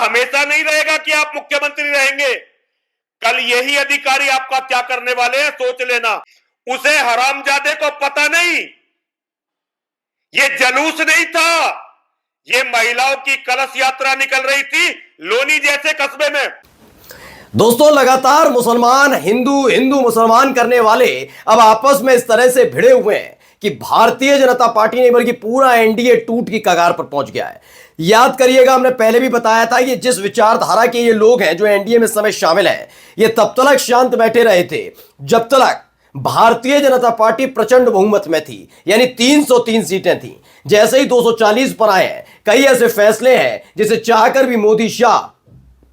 हमेशा नहीं रहेगा कि आप मुख्यमंत्री रहेंगे। कल यही अधिकारी आपका क्या करने वाले हैं सोच लेना। उसे हरामजादे को पता नहीं, ये जलूस नहीं था, ये महिलाओं की कलश यात्रा निकल रही थी लोनी जैसे कस्बे में। दोस्तों, लगातार मुसलमान हिंदू हिंदू मुसलमान करने वाले अब आपस में इस तरह से भिड़े हुए हैं कि भारतीय जनता पार्टी नहीं बल्कि पूरा एनडीए टूट की कगार पर पहुंच गया है। याद करिएगा, हमने पहले भी बताया था कि जिस विचारधारा के ये लोग हैं जो एनडीए में इस समय शामिल हैं, ये तब तक शांत बैठे रहे थे जब तक भारतीय जनता पार्टी प्रचंड बहुमत में थी, यानी 303 सीटें थी। जैसे ही 240 पर आए हैं, कई ऐसे फैसले हैं जिसे चाहकर भी मोदी शाह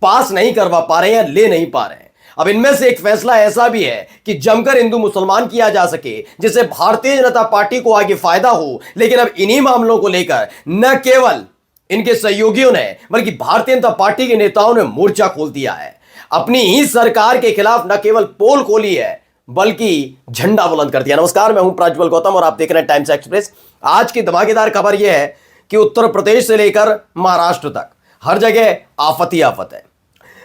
पास नहीं करवा पा रहे हैं या ले नहीं पा रहे हैं। अब इनमें से एक फैसला ऐसा भी है कि जमकर हिंदू मुसलमान किया जा सके जिससे भारतीय जनता पार्टी को आगे फायदा हो। लेकिन अब इन्हीं मामलों को लेकर न केवल इनके सहयोगियों ने बल्कि भारतीय जनता पार्टी के नेताओं ने मोर्चा खोल दिया है। अपनी ही सरकार के खिलाफ न केवल पोल खोली है बल्कि झंडा बुलंद कर दिया। नमस्कार, मैं हूं प्रज्वल गौतम और आप देख रहे हैं टाइम्स एक्सप्रेस। आज की धमाकेदार खबर यह है कि उत्तर प्रदेश से लेकर महाराष्ट्र तक हर जगह आफत ही आफत है।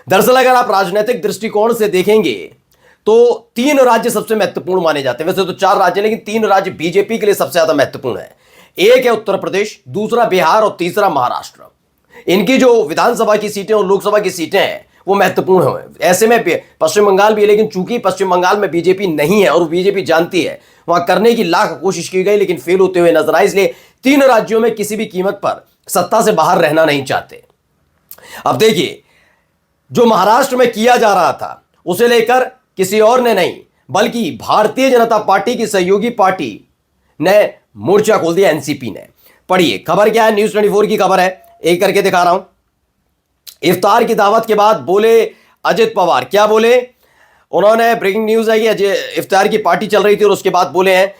दरअसल अगर आप राजनीतिक दृष्टिकोण से देखेंगे तो 3 राज्य सबसे महत्वपूर्ण माने जाते हैं। वैसे तो 4 राज्य, लेकिन 3 राज्य बीजेपी के लिए सबसे ज्यादा महत्वपूर्ण है। एक है उत्तर प्रदेश, दूसरा बिहार और तीसरा महाराष्ट्र। इनकी जो विधानसभा की सीटें और लोकसभा की सीटें हैं वो महत्वपूर्ण है। ऐसे में पश्चिम बंगाल भी है, लेकिन चूंकि पश्चिम बंगाल में बीजेपी नहीं है और बीजेपी जानती है, वहां करने की लाख कोशिश की गई लेकिन फेल होते हुए नजर आए। इसलिए 3 राज्यों में किसी भी कीमत पर सत्ता से बाहर रहना नहीं चाहते। अब देखिए, जो महाराष्ट्र में किया जा रहा था उसे लेकर किसी और ने नहीं बल्कि भारतीय जनता पार्टी की सहयोगी पार्टी ने मोर्चा खोल दिया, एनसीपी ने। पढ़िए खबर क्या है, न्यूज़ 24 की खबर है, एक करके दिखा रहा हूं। इफ्तार की दावत के बाद बोले अजित पवार। क्या बोले उन्होंने? ब्रेकिंग न्यूज है कि इफ्तार की पार्टी चल रही थी और उसके बाद बोले हैं,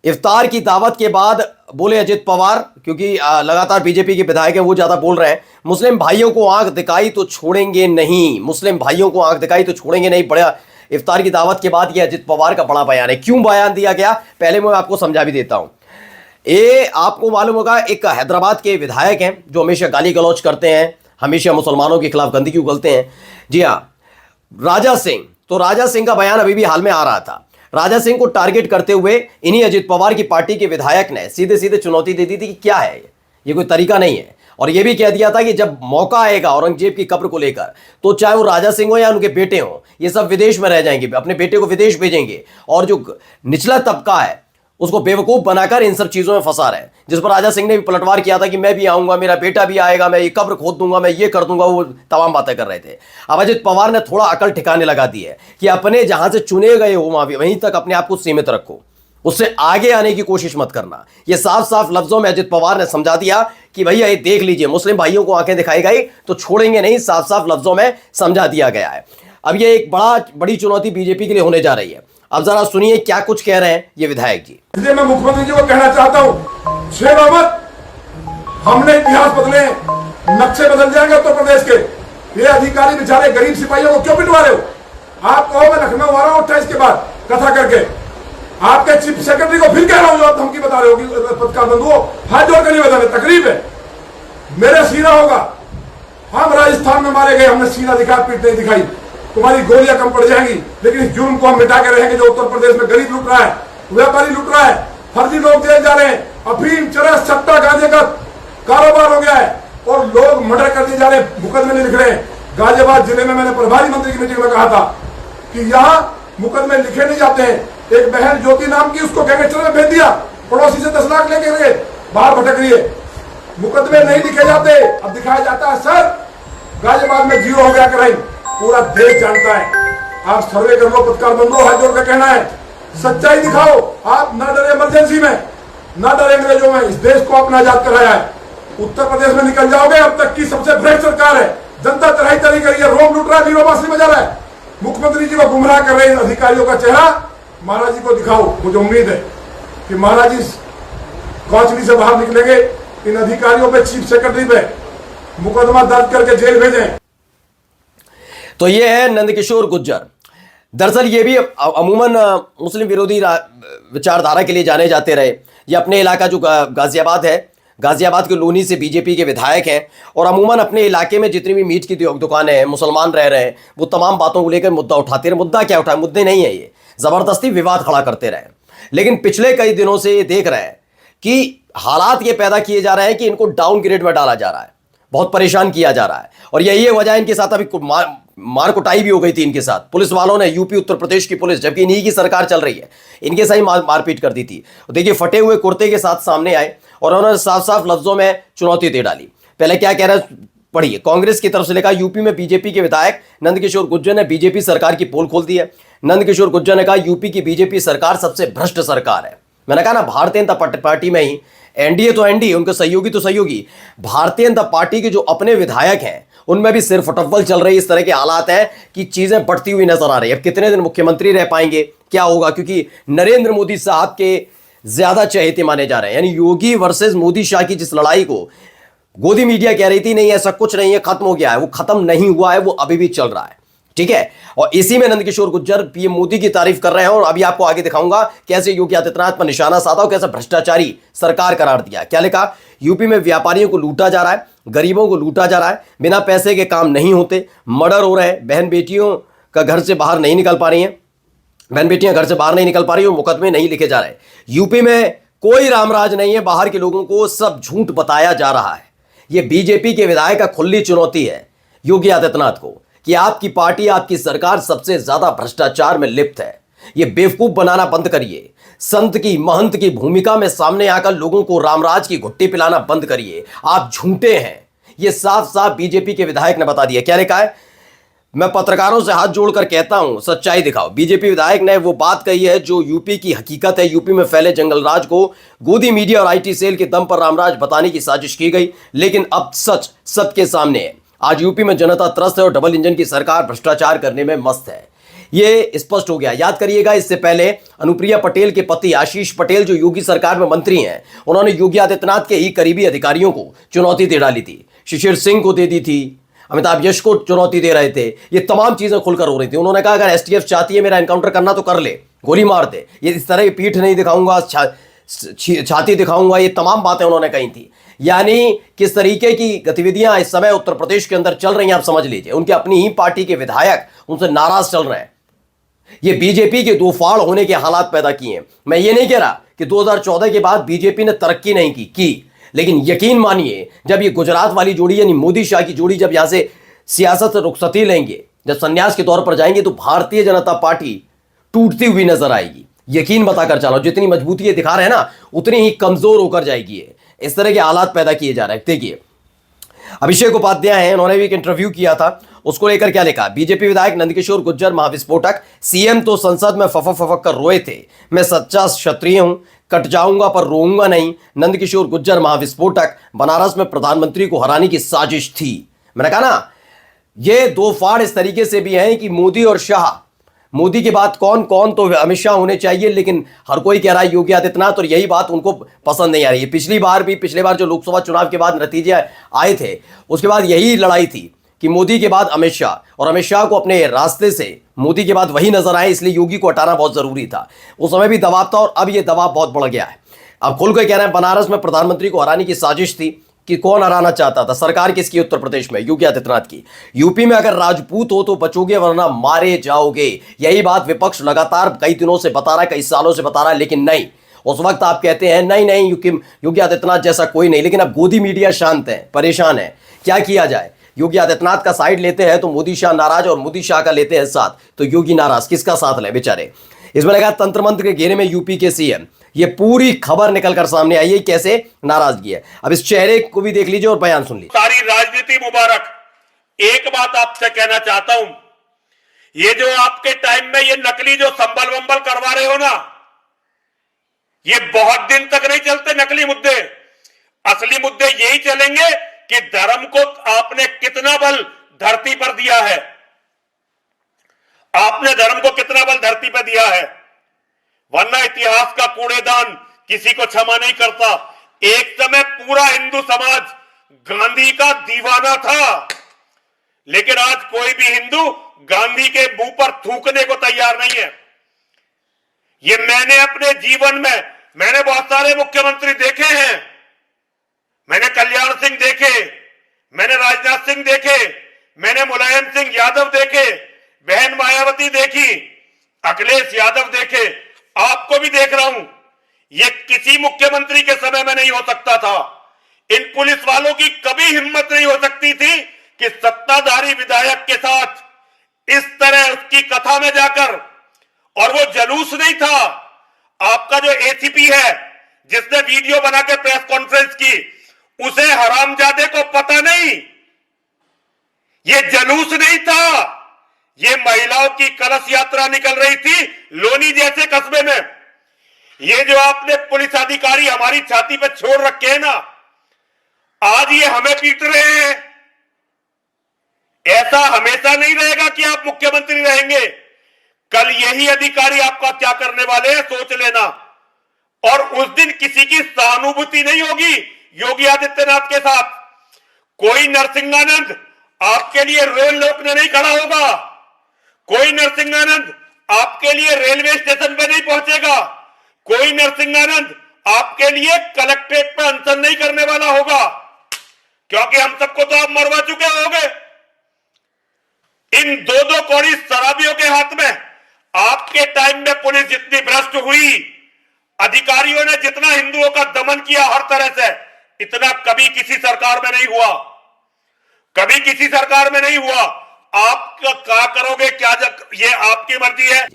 इफ्तार की दावत के बाद बोले अजित पवार, क्योंकि लगातार बीजेपी के विधायक हैं वो ज्यादा बोल रहे हैं, मुस्लिम भाइयों को आंख दिखाई तो छोड़ेंगे नहीं, मुस्लिम भाइयों को आंख दिखाई तो छोड़ेंगे नहीं। बड़ा इफ्तार की दावत के बाद ये अजित पवार का बड़ा बयान है। क्यों बयान दिया गया, पहले मैं आपको समझा भी देता हूं। ये आपको मालूम होगा, एक हैदराबाद के विधायक हैं जो हमेशा गाली गलौज करते हैं, हमेशा मुसलमानों के खिलाफ गंदगी उगलते हैं। जी हाँ, राजा सिंह। तो राजा सिंह का बयान अभी भी हाल में आ रहा था। राजा सिंह को टारगेट करते हुए इन्हीं अजित पवार की पार्टी के विधायक ने सीधे सीधे चुनौती दे दी थी कि क्या है ये कोई तरीका नहीं है। और यह भी कह दिया था कि जब मौका आएगा औरंगजेब की कब्र को लेकर, तो चाहे वो राजा सिंह हो या उनके बेटे हो, ये सब विदेश में रह जाएंगे, अपने बेटे को विदेश भेजेंगे और जो निचला तबका है उसको बेवकूफ बनाकर इन सब चीजों में फंसा रहे हैं। जिस पर राजा सिंह ने भी पलटवार किया था कि मैं भी आऊंगा, मेरा बेटा भी आएगा, मैं ये कब्र खोद दूंगा, मैं ये कर दूंगा, वो तमाम बातें कर रहे थे। अब अजित पवार ने थोड़ा अकल ठिकाने लगा दी है कि अपने जहां से चुने गए हो वहीं तक अपने आप को सीमित रखो, उससे आगे आने की कोशिश मत करना। ये साफ साफ लफ्जों में अजित पवार ने समझा दिया कि भैया ये देख लीजिए, मुस्लिम भाइयों को आंखें दिखाई गई तो छोड़ेंगे नहीं, साफ साफ लफ्जों में समझा दिया गया है। अब ये एक बड़ी चुनौती बीजेपी के लिए होने जा रही है। अब जरा सुनिए क्या कुछ कह रहे हैं ये विधायक जी। इसलिए मैं मुख्यमंत्री जी को कहना चाहता हूं, छेड़ो मत, हमने इतिहास बदले, नक्शे बदल जाएंगे उत्तर प्रदेश के। ये अधिकारी बेचारे गरीब सिपाहियों को क्यों पिटवा रहे हो? आप कहो मैं लखनऊ आ रहा हूं 28 के बाद कथा करके, आपके चीफ सेक्रेटरी को फिर कह रहा हूं जो आप धमकी बता रहे हो कि पत्रकार बंधुओं हाथ जोड़ कर नहीं बता रहे, तकरीब है, मेरा सीना होगा। हम राजस्थान में मारे गए, हमने सीना दिखा, पीठ नहीं दिखाई, तुम्हारी गोलियां कम पड़ जाएंगी, लेकिन इस जुर्म को हम मिटा के रहेंगे। जो उत्तर प्रदेश में गरीब लूट रहा है, व्यापारी लूट रहा है, फर्जी लोग जेल जा रहे हैं, अफीम चरस सट्टा गांजे का कारोबार हो गया है और लोग मर्डर कर दिए जा रहे हैं, मुकदमे नहीं लिख रहे हैं। गाजियाबाद जिले में मैंने प्रभारी मंत्री की मीटिंग में कहा था कि यहाँ मुकदमे लिखे नहीं जाते हैं। एक बहन ज्योति नाम की, उसको गैंगस्टर में भेज दिया, पड़ोसी से 10 लाख लेके गए, बाहर भटक रही है, मुकदमे नहीं लिखे जाते। अब दिखाया जाता है सर गाजियाबाद में 0 हो गया क्राइम, पूरा देश जानता है। आप सर्वे कर लो, पत्रकार बंधुओं हाथ जोड़ कर कहना है, सच्चाई दिखाओ। आप ना डरे इमरजेंसी में, ना डरे अंग्रेजों में, इस देश को अपना आजाद कराया है। उत्तर प्रदेश में निकल जाओगे, अब तक की सबसे भ्रष्ट सरकार है, जनता तराई तरी करी है, रोम लूट रहा है, वीरों बांसुरी बजा रहा है, मुख्यमंत्री जी को गुमराह कर रहे हैं। अधिकारियों का चेहरा महाराज जी को दिखाओ। मुझे उम्मीद है कि महाराज जी कौचली से बाहर निकलेंगे, इन अधिकारियों पे, चीफ सेक्रेटरी पे मुकदमा दर्ज करके जेल भेजें। तो ये है नंदकिशोर गुर्जर। दरअसल ये भी अमूमन मुस्लिम विरोधी विचारधारा के लिए जाने जाते रहे। ये अपने इलाका जो गाजियाबाद है, गाजियाबाद के लोनी से बीजेपी के विधायक हैं और अमूमन अपने इलाके में जितनी भी मीट की दुकानें हैं, मुसलमान रह रहे हैं, वो तमाम बातों को लेकर मुद्दा उठाते रहे। मुद्दा क्या उठाए? मुद्दे नहीं है, ये जबरदस्ती विवाद खड़ा करते रहे। लेकिन पिछले कई दिनों से ये देख रहे हैं कि हालात ये पैदा किए जा रहे हैं कि इनको डाउनग्रेड में डाला जा रहा है, बहुत परेशान किया जा रहा है। और यही वजह इनके साथ अभी मार कुटाई भी हो गई थी इनके साथ। पुलिस वालों ने, यूपी उत्तर प्रदेश की पुलिस, जबकि इन्हीं की सरकार चल रही है, इनके साथ ही मारपीट कर दी थी। देखिए, फटे हुए कुर्ते के साथ सामने आए और उन्होंने साफ साफ लफ्जों में चुनौती दे डाली। पहले क्या कह रहे हैं पढ़िए। कांग्रेस की तरफ से लिखा, यूपी में बीजेपी के विधायक नंदकिशोर गुर्जर ने बीजेपी सरकार की पोल खोल दी है। नंदकिशोर गुर्जर ने कहा, यूपी की बीजेपी सरकार सबसे भ्रष्ट सरकार है। मैंने कहा ना, भारतीय जनता पार्टी में ही एनडीए तो एनडीए, उनके सहयोगी तो सहयोगी, भारतीय जनता पार्टी के जो अपने विधायक हैं उनमें भी सिर्फ फटव्वल चल रही है। इस तरह के हालात हैं कि चीजें बढ़ती हुई नजर आ रही है। अब कितने दिन मुख्यमंत्री रह पाएंगे, क्या होगा? क्योंकि नरेंद्र मोदी साहब के ज्यादा चहेते माने जा रहे हैं। यानी योगी वर्सेस मोदी शाह की जिस लड़ाई को गोदी मीडिया कह रही थी नहीं ऐसा कुछ नहीं है, खत्म हो गया है, वो खत्म नहीं हुआ है, वो अभी भी चल रहा है। ठीक है, और इसी में नंदकिशोर गुर्जर पीएम मोदी की तारीफ कर रहे हैं। और अभी आपको आगे दिखाऊंगा कैसे योगी आदित्यनाथ पर निशाना साधा और कैसे भ्रष्टाचारी सरकार करार दिया। क्या लिखा? यूपी में व्यापारियों को लूटा जा रहा है, गरीबों को लूटा जा रहा है, बिना पैसे के काम नहीं होते, मर्डर हो रहे हैं, बहन बेटियों का घर से बाहर नहीं निकल पा रही हैं, बहन बेटियां घर से बाहर नहीं निकल पा रही, मुकदमे नहीं लिखे जा रहे। यूपी में कोई रामराज नहीं है, बाहर के लोगों को सब झूठ बताया जा रहा है। यह बीजेपी के विधायक का खुली चुनौती है योगी आदित्यनाथ को कि आपकी पार्टी, आपकी सरकार सबसे ज्यादा भ्रष्टाचार में लिप्त है। ये बेवकूफ बनाना बंद करिए। संत की, महंत की भूमिका में सामने आकर लोगों को रामराज की घुट्टी पिलाना बंद करिए। आप झूठे हैं, ये साफ साफ बीजेपी के विधायक ने बता दिया। क्या लिखा है? मैं पत्रकारों से हाथ जोड़कर कहता हूं, सच्चाई दिखाओ। बीजेपी विधायक ने वो बात कही है जो यूपी की हकीकत है। यूपी में फैले जंगलराज को गोदी मीडिया और आईटी सेल के दम पर रामराज बताने की साजिश की गई, लेकिन अब सच सबके सामने है। आज यूपी में जनता त्रस्त है और डबल इंजन की सरकार भ्रष्टाचार करने में मस्त है। ये स्पष्ट हो गया। याद करिएगा, इससे पहले अनुप्रिया पटेल के पति आशीष पटेल जो योगी सरकार में मंत्री हैं, उन्होंने योगी आदित्यनाथ के ही करीबी अधिकारियों को चुनौती दे डाली थी। शिशिर सिंह को दे दी थी, अमिताभ यश को चुनौती दे रहे थे। ये तमाम चीजें खुलकर हो रही थी। उन्होंने कहा अगर एसटीएफ चाहती है मेरा एनकाउंटर करना तो कर ले, गोली मार दे, ये इस तरह की पीठ नहीं दिखाऊंगा, छाती दिखाऊंगा, ये तमाम बातें उन्होंने कही थी। यानी किस तरीके की गतिविधियां इस समय उत्तर प्रदेश के अंदर चल रही हैं आप समझ लीजिए। उनके अपनी ही पार्टी के विधायक उनसे नाराज चल रहे हैं। ये बीजेपी के दो फाड़ होने के हालात पैदा किए हैं। मैं ये नहीं कह रहा कि 2014 के बाद बीजेपी ने तरक्की नहीं की, लेकिन यकीन मानिए जब ये गुजरात वाली जोड़ी यानी मोदी शाह की जोड़ी जब यहां से सियासत से रुखसती लेंगे, जब संन्यास के तौर पर जाएंगे, तो भारतीय जनता पार्टी टूटती हुई नजर आएगी। यकीन बताकर चलो, जितनी मजबूती ये दिखा रहे हैं ना, उतनी ही कमजोर होकर जाएगी। इस तरह के हालात पैदा किए जा रहे हैं। देखिए, अभिषेक उपाध्याय हैं, उन्होंने भी एक इंटरव्यू किया था, उसको लेकर क्या लिखा? बीजेपी विधायक नंदकिशोर गुर्जर महाविस्फोटक, सीएम तो संसद में फफक फफक कर रोए थे, मैं सच्चा क्षत्रिय हूं, कट जाऊंगा पर रोऊंगा नहीं। नंदकिशोर गुर्जर महाविस्फोटक, बनारस में प्रधानमंत्री को हराने की साजिश थी। मैंने कहा ना, ये दो फाड़ इस तरीके से भी हैं कि मोदी और शाह, मोदी के बाद कौन कौन, तो अमित शाह होने चाहिए, लेकिन हर कोई कह रहा है योगी आदित्यनाथ, और यही बात उनको पसंद नहीं आ रही है। पिछली बार जो लोकसभा चुनाव के बाद नतीजे आए थे, उसके बाद यही लड़ाई थी कि मोदी के बाद अमित शाह, और अमित शाह को अपने रास्ते से मोदी के बाद वही नजर आए, इसलिए योगी को हटाना बहुत जरूरी था। उस समय भी दबाव था और अब यह दबाव बहुत बढ़ गया है। अब खुल कर कह रहे हैं बनारस में प्रधानमंत्री को हराने की साजिश थी। कि कौन हराना चाहता था? सरकार किसकी? उत्तर प्रदेश में योगी आदित्यनाथ की। यूपी में अगर राजपूत हो तो बचोगे वरना मारे जाओगे। यही बात विपक्ष लगातार कई दिनों से बता रहा है, कई सालों से बता रहा है, लेकिन नहीं। उस वक्त आप कहते हैं नहीं योगी आदित्यनाथ जैसा कोई नहीं, लेकिन अब गोदी मीडिया शांत है, परेशान है। क्या किया जाए? योगी आदित्यनाथ का साइड लेते हैं तो मोदी शाह नाराज, और मोदी शाह का लेते हैं साथ तो योगी नाराज। किसका साथ ले बेचारे? इसमें लगा तंत्र मंत्र के घेरे में यूपी के सीएम। ये पूरी खबर निकलकर सामने आई है, कैसे नाराजगी है। अब इस चेहरे को भी देख लीजिए और बयान सुन लीजिए। सारी राजनीति मुबारक। एक बात आपसे कहना चाहता हूं, ये जो आपके टाइम में ये नकली जो संबल वंबल करवा रहे हो ना, ये बहुत दिन तक नहीं चलते नकली मुद्दे। असली मुद्दे यही चलेंगे कि धर्म को आपने कितना बल धरती पर दिया है, आपने धर्म को कितना बल धरती पर दिया है। वरना इतिहास का कूड़ेदान किसी को क्षमा नहीं करता। एक समय पूरा हिंदू समाज गांधी का दीवाना था, लेकिन आज कोई भी हिंदू गांधी के मुंह पर थूकने को तैयार नहीं है। ये मैंने अपने जीवन में, मैंने बहुत सारे मुख्यमंत्री देखे हैं, मैंने कल्याण सिंह देखे, मैंने राजनाथ सिंह देखे, मैंने मुलायम सिंह यादव देखे, बहन मायावती देखी, अखिलेश यादव देखे, आपको भी देख रहा हूं। ये किसी मुख्यमंत्री के समय में नहीं हो सकता था। इन पुलिस वालों की कभी हिम्मत नहीं हो सकती थी कि सत्ताधारी विधायक के साथ इस तरह उसकी कथा में जाकर, और वो जलूस नहीं था। आपका जो एसीपी है जिसने वीडियो बनाकर प्रेस कॉन्फ्रेंस की, उसे हरामजादे को पता नहीं, ये जलूस नहीं था। ये महिलाओं की कलश यात्रा निकल रही थी लोनी जैसे कस्बे में। ये जो आपने पुलिस अधिकारी हमारी छाती पे छोड़ रखे हैं ना, आज ये हमें पीट रहे हैं। ऐसा हमेशा नहीं रहेगा कि आप मुख्यमंत्री रहेंगे। कल यही अधिकारी आपका क्या करने वाले हैं सोच लेना। और उस दिन किसी की सहानुभूति नहीं होगी योगी आदित्यनाथ के साथ। कोई नरसिंहानंद आपके लिए रेल रोकने नहीं खड़ा होगा, कोई नरसिंहानंद आपके लिए रेलवे स्टेशन पे नहीं पहुंचेगा, कोई नरसिंहानंद आपके लिए कलेक्ट्रेट पर अनशन नहीं करने वाला होगा, क्योंकि हम सबको तो आप मरवा चुके होंगे। इन दो कौड़ी शराबियों के हाथ में आपके टाइम में पुलिस जितनी भ्रष्ट हुई, अधिकारियों ने जितना हिंदुओं का दमन किया हर तरह से, इतना कभी किसी सरकार में नहीं हुआ, कभी किसी सरकार में नहीं हुआ। आप क्या करोगे, क्या ये आपकी मर्जी है।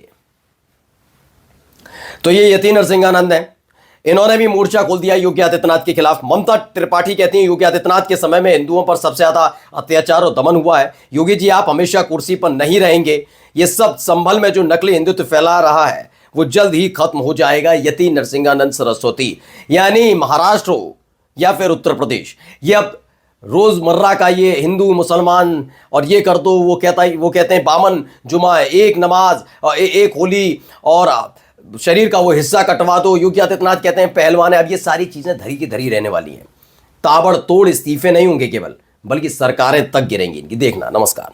तो ये यति नरसिंहानंद है, इन्होंने भी मोर्चा खोल दिया योगी आदित्यनाथ के खिलाफ। ममता त्रिपाठी कहती हैं योगी आदित्यनाथ के समय में हिंदुओं पर सबसे ज्यादा अत्याचार और दमन हुआ है। योगी जी आप हमेशा कुर्सी पर नहीं रहेंगे, ये सब संभल में जो नकली हिंदुत्व फैला रहा है वो जल्द ही खत्म हो जाएगा। यति नरसिंहानंद सरस्वती, यानी महाराष्ट्र हो या फिर उत्तर प्रदेश, ये अब रोजमर्रा का ये हिंदू मुसलमान और ये कर दो, वो कहते हैं बामन जुमा, एक नमाज और एक होली और शरीर का वो हिस्सा कटवा दो। योगी आदित्यनाथ कहते हैं पहलवान है। अब ये सारी चीजें धरी की धरी रहने वाली हैं। ताबड़तोड़ इस्तीफे नहीं होंगे केवल, बल्कि सरकारें तक गिरेंगी इनकी, देखना। नमस्कार।